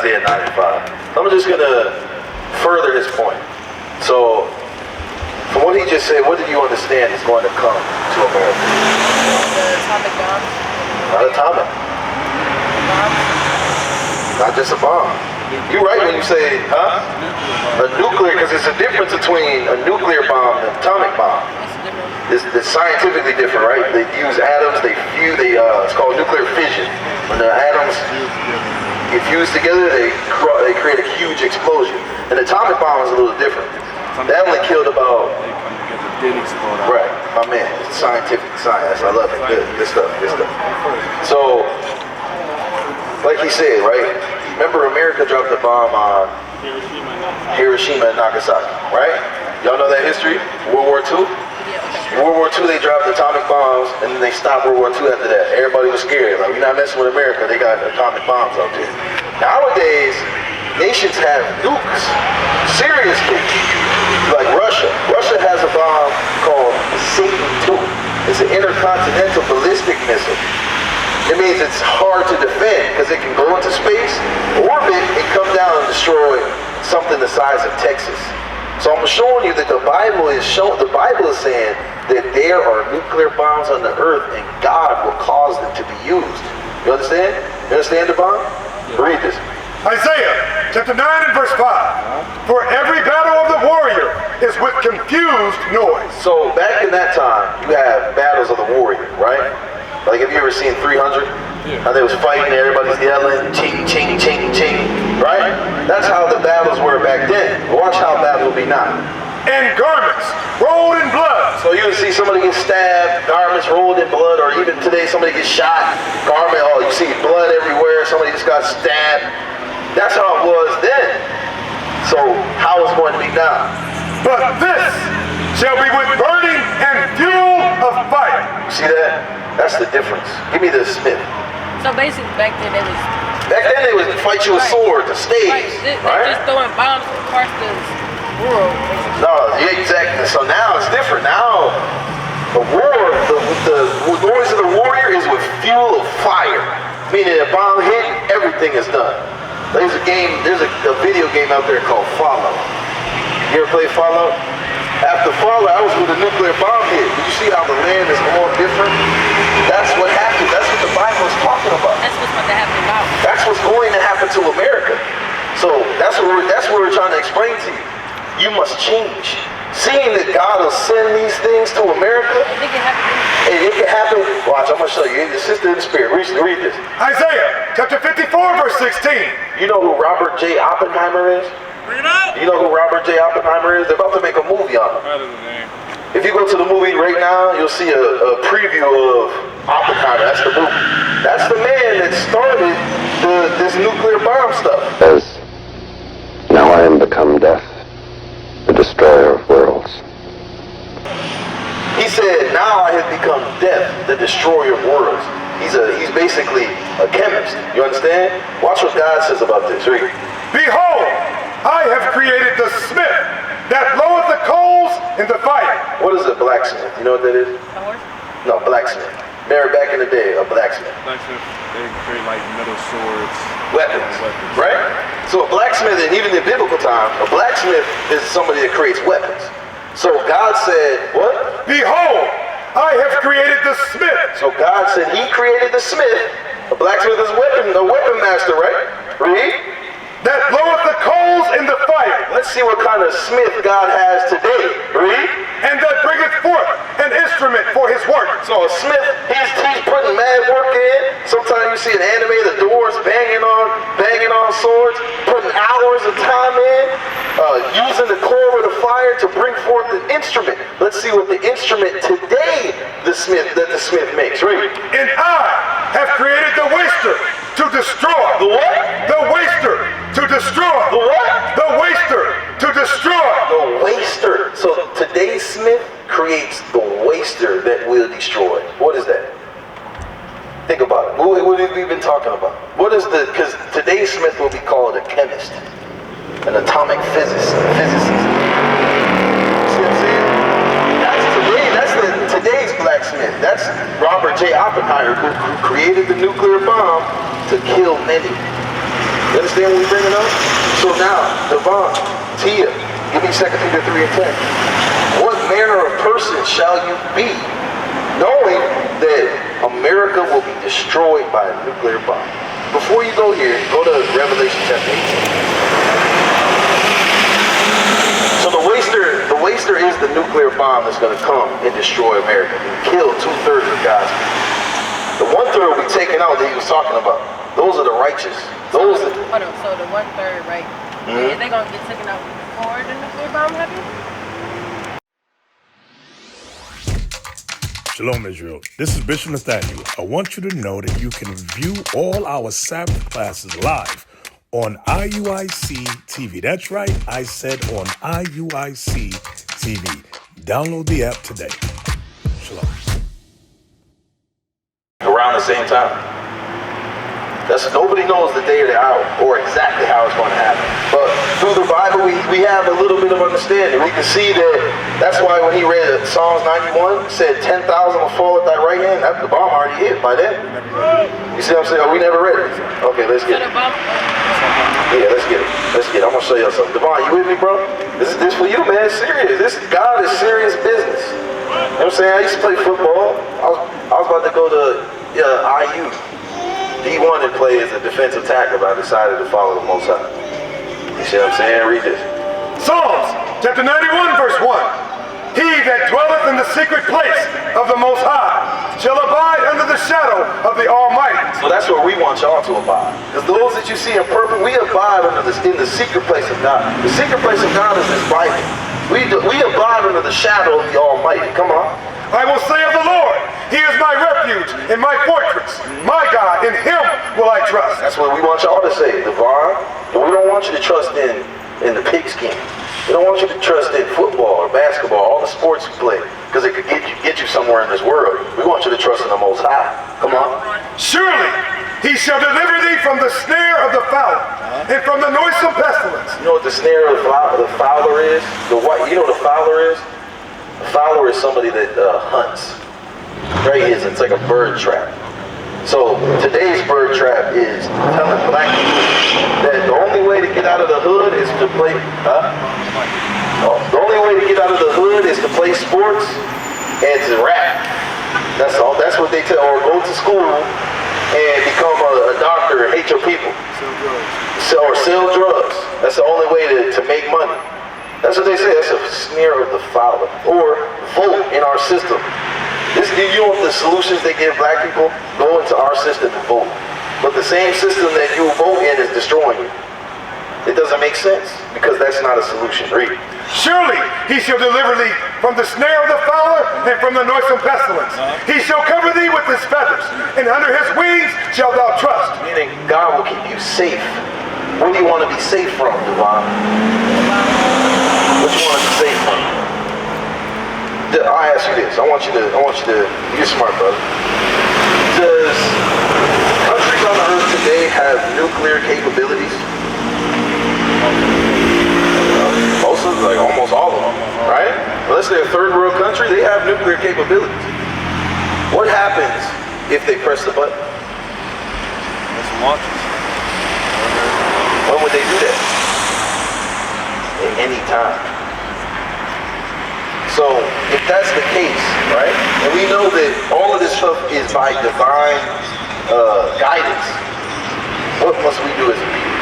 Isaiah 9 and 5. I'm just going to further his point. So, from what he just said, what did you understand is going to come to America? The atomic bombs. Not atomic. Bombs. Not just a bomb. You're right when you say, huh? A nuclear, because there's a difference between a nuclear bomb and an atomic bomb. What's the difference? It's scientifically different, right? They use atoms, they fuse, it's called nuclear fission. When the atoms get fused together, they create a huge explosion. An atomic bomb is a little different. That only killed about... They come together, did explode out. Right, my man, it's scientific science, I love it, good stuff, good stuff. So, like he said, right? Remember America dropped the bomb on Hiroshima and Nagasaki, right? Y'all know that history? World War II? In World War II, they dropped atomic bombs, and then they stopped World War II after that. Everybody was scared. Like, we're not messing with America. They got atomic bombs out there. Nowadays, nations have nukes. Serious nukes. Like Russia. Russia has a bomb called Satan II. It's an intercontinental ballistic missile. It means it's hard to defend because it can go into space, orbit, and come down and destroy something the size of Texas. So I'm showing you that the Bible is saying that there are nuclear bombs on the earth and God will cause them to be used. You understand? You understand the bomb? Read this. Isaiah chapter 9 and verse 5. For every battle of the warrior is with confused noise. So back in that time, you have battles of the warrior, right? Like, have you ever seen 300? Yeah. How they was fighting, everybody's yelling, ching, ching, ching, ching, right? That's how the battles were back then. Watch how battle will be now. And garments rolled in blood. So you would see somebody get stabbed, garments rolled in blood, or even today somebody gets shot, garment, you see blood everywhere, somebody just got stabbed. That's how it was then. So how is it going to be now? But this shall be with burning and fuel of fire. See that? That's the difference. Give me the Smith. So basically, back then They would fight you with swords and staves, They're right? just throwing bombs across the world. Basically. No, yeah, exactly. So now it's different. Now the war, the noise of the warrior is with fuel of fire. Meaning a bomb hit, everything is done. There's a video game out there called Fallout. You ever play Fallout? After Fallout, I was with a nuclear bomb hit. Did you see how the land is all different? That's what happened. That's what the Bible is talking about. That's what's about to happen now. That's what's going to happen to America. So that's what we're trying to explain to you. You must change. Seeing that God will send these things to America, It can happen. and it can happen. Watch, I'm going to show you. The sister in the spirit. Read this. Isaiah chapter 54 verse 16. You know who Robert J. Oppenheimer is? You know who Robert J. Oppenheimer is? They're about to make a movie on him. Right of the name. If you go to the movie right now, you'll see a preview of Oppenheimer. That's the movie. That's the man that started this nuclear bomb stuff. As now I am become death, the destroyer of worlds. He said, now I have become death, the destroyer of worlds. He's basically a chemist. You understand? Watch what God says about this. Read. Behold, I have created the smith that bloweth the coals in the fire. What is a blacksmith? You know what that is? A horse? No, blacksmith. Remember back in the day, a blacksmith. Blacksmith, they create like metal swords. Weapons, right? So a blacksmith, and even in biblical time, a blacksmith is somebody that creates weapons. So God said, what? Behold, I have created the smith. So God said he created the smith. A blacksmith is a weapon master, right? Read. That bloweth the coals in the fire. Let's see what kind of smith God has today. Read. And that bringeth forth an instrument for his work. So a smith, he's putting mad work in. Sometimes you see an anime, the doors banging on swords, putting hours of time in, using the core of the fire to bring forth the instrument. Let's see what the instrument today the smith makes. Read. And I have created the waster to destroy. The what? The waster to destroy. The what? The waster to destroy. The waster. So today's smith creates the waster that will destroy. What is that? Think about it. What have we been talking about? Because today's smith will be called a chemist, an atomic physicist. See what I'm saying? That's today's blacksmith. That's Robert J. Oppenheimer who created the nuclear bomb to kill many. You understand what we're bringing up? So now, Devon, Tia, give me 2 Peter 3 and 10. What manner of person shall you be, knowing that America will be destroyed by a nuclear bomb? Before you go here, go to Revelation chapter 18. So the waster is the nuclear bomb that's going to come and destroy America and kill 2/3 of God's people. The 1/3 will be taken out that he was talking about. Those are the righteous. Those are... Hold on, so the 1/3, right? Is they going to get taken out before the nuclear bomb happens? Shalom, Israel. This is Bishop Nathaniel. I want you to know that you can view all our Sabbath classes live on IUIC TV. That's right, I said on IUIC TV. Download the app today. Shalom. Around the same time. Nobody knows the day or the hour or exactly how it's going to happen. But through the Bible, we have a little bit of understanding. We can see that's why when he read Psalms 91, said 10,000 will fall at thy right hand. The bomb already hit by then. You see what I'm saying? Oh, we never read it. Okay, let's get it. Yeah, let's get it. I'm going to show you something. Devon, you with me, bro? This for you, man. It's serious. God is serious business. You know what I'm saying? I used to play football. I was about to go to IU. He wanted to play as a defensive tackle, but I decided to follow the Most High. You see what I'm saying? Read this. Psalms chapter 91 verse 1. He that dwelleth in the secret place of the Most High shall abide under the shadow of the Almighty. So that's where we want y'all to abide. Because those that you see in purple, we abide in the secret place of God. The secret place of God is this Bible. We abide under the shadow of the Almighty. Come on. I will say of the Lord, He is my refuge and my fortress. My God, in Him will I trust. That's what we want y'all to say, Devon. We don't want you to trust in the pigskin. We don't want you to trust in football or basketball, all the sports you play, because it could get you somewhere in this world. We want you to trust in the Most High. Come on. Surely He shall deliver thee from the snare of the fowler and from the noisome pestilence. You know what the snare of the fowler is? You know what a fowler is? A fowler is somebody that hunts. Right? It's like a bird trap. So today's bird trap is telling black people that the only way to get out of the hood is to play. The only way to get out of the hood is to play sports and to rap. That's all. That's what they tell. Or go to school and become a doctor and hate your people. Or sell drugs. That's the only way to make money. That's what they say. That's a snare of the fowler. Or vote in our system. You know what the solutions they give black people? Go into our system and vote. But the same system that you vote in is destroying you. It doesn't make sense because that's not a solution. Read. Surely He shall deliver thee from the snare of the fowler and from the noisome pestilence. He shall cover thee with His feathers, and under His wings shalt thou trust. Meaning God will keep you safe. What do you want to be safe from, Devon? What do you want to be safe from? I'll ask you this. I want you to, you're smart, brother. Does countries on the earth today have nuclear capabilities? Most of them, like almost all of them, right? Unless they're a third world country, they have nuclear capabilities. What happens if they press the button? It's launches. When would they do that? At any time. So, if that's the case, right, and we know that all of this stuff is by divine guidance, what must we do as a people?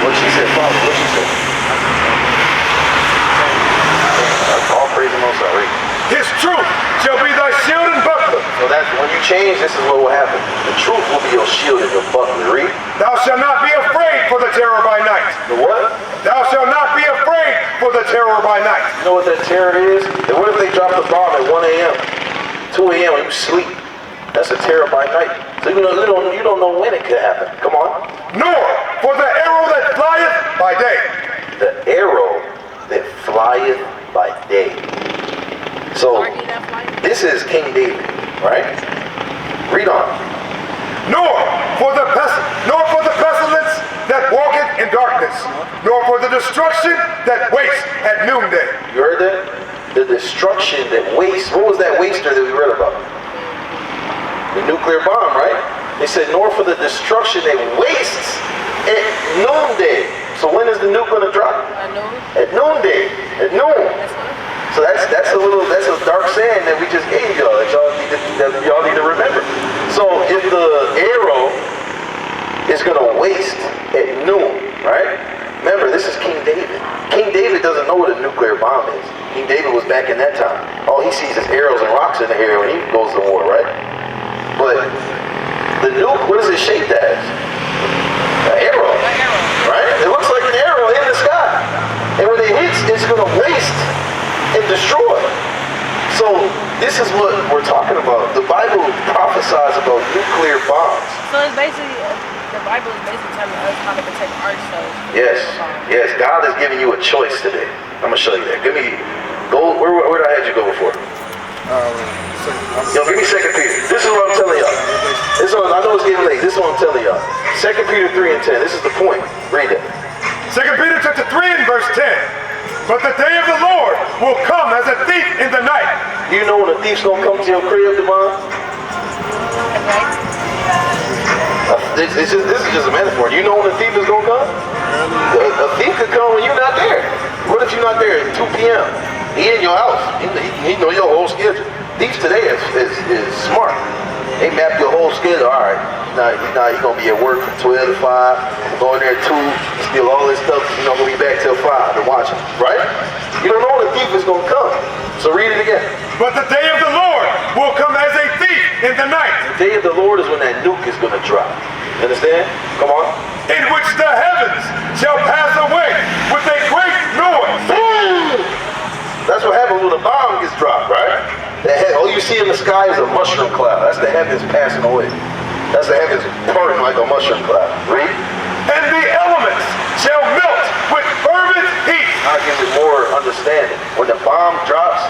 What she said, Father, what she said? All praise the Most High. His truth shall be thy shield and buckler. So that's when you change, this is what will happen. The truth will be your shield and your buckler. Read. Thou shalt not be afraid for the terror by night. The what? Thou shalt not be afraid for the terror by night. You know what that terror is? And what if they drop the bomb at 1 a.m., 2 a.m. when you sleep? That's a terror by night. So you don't know when it could happen. Come on. Nor for the arrow that flieth by day. The arrow that flieth by day. So this is King David, right? Read on. Nor for the pestilence that walketh in darkness, nor for the destruction that wastes at noonday. You heard that? The destruction that wastes. What was that waster that we read about? The nuclear bomb, right? They said, nor for the destruction that wastes at noonday. So when is the nuke going to drop? I know. At noonday. At noon. That's what. So that's a dark saying that we just gave y'all that y'all need to remember. So if the arrow is going to waste at noon, right? Remember, this is King David. King David doesn't know what a nuclear bomb is. King David was back in that time. All he sees is arrows and rocks in the air when he goes to war, right? But the nuke, what is it shaped as? An arrow, right? It looks like an arrow in the sky. And when it hits, it's going to waste and destroy. So this is what we're talking about. The Bible prophesies about nuclear bombs. So it's basically, the Bible is basically telling us how to protect ourselves. Yes, yes. God is giving you a choice today. I'm gonna show you that. Where did I have you go before? Yo, give me 2 Peter. This is what I'm telling y'all. I know it's getting late. This is what I'm telling y'all. 2 Peter 3 and 10. This is the point. Read it. 2 Peter chapter 3 and verse 10. But the day of the Lord will come as a thief in the night. You know when a thief's gonna come to your crib, Devon? This is just a metaphor. You know when a thief is gonna come? A thief could come when you're not there. What if you're not there at 2 p.m.? He in your house. He know your whole schedule. Thieves today is smart. They map your whole schedule. All right, now you're gonna be at work from 12 to 5. I'm going there at 2. Steal all this stuff. You're not gonna be back till 5 to watch it, right? You don't know when a thief is gonna come. So read it again. But the day of the Lord will come as a thief in the night. The day of the Lord is when that nuke is gonna drop. You understand? Come on. In which the heavens shall pass away with a great noise. Boom! That's what happens when a bomb gets dropped, right? All you see in the sky is a mushroom cloud. That's the heavens passing away. That's the heavens parting like a mushroom cloud. Read. And the elements shall melt with fervent heat. I'll give you more understanding. When the bomb drops,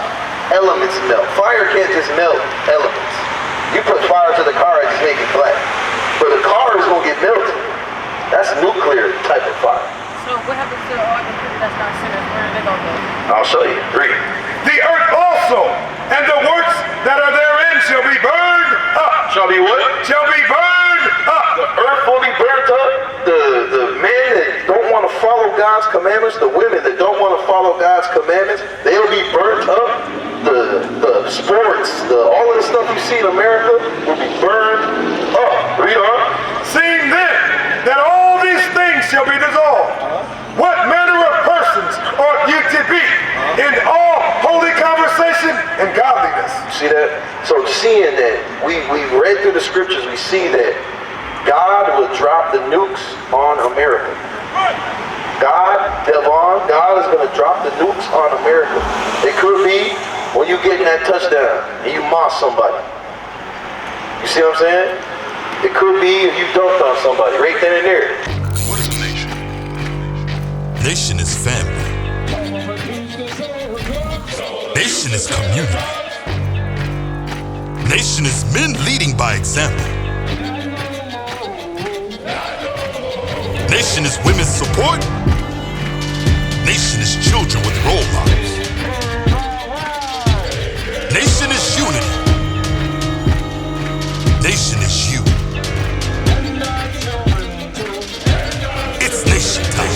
elements melt. Fire can't just melt elements. You put fire to the car and just make it black. But the car is going to get melted. That's nuclear type of fire. So what happens to all the people that's not sinners? Where are they going to go? I'll show you. Read. The earth also and the works that are therein shall be burned up. Shall be what? Shall be burned up. The earth will be burnt up. The men that don't want to follow God's commandments, the women that don't want to follow God's commandments, they'll be burnt up. The sports, all of the stuff you see in America will be burned up. Read on. Seeing then that all these things shall be dissolved, what manner of persons ought you to be in all holy conversation and godliness? See that? So seeing that, we read through the scriptures, we see that God will drop the nukes on America. God is going to drop the nukes on America. It could be when you get that touchdown and you moss somebody. You see what I'm saying? It could be if you dunked on somebody right then and there. What is a nation? Nation is family. Nation is community. Nation is men leading by example. Nation is women's support. Nation is children with role models. Nation is unity. Nation is you. It's nation time.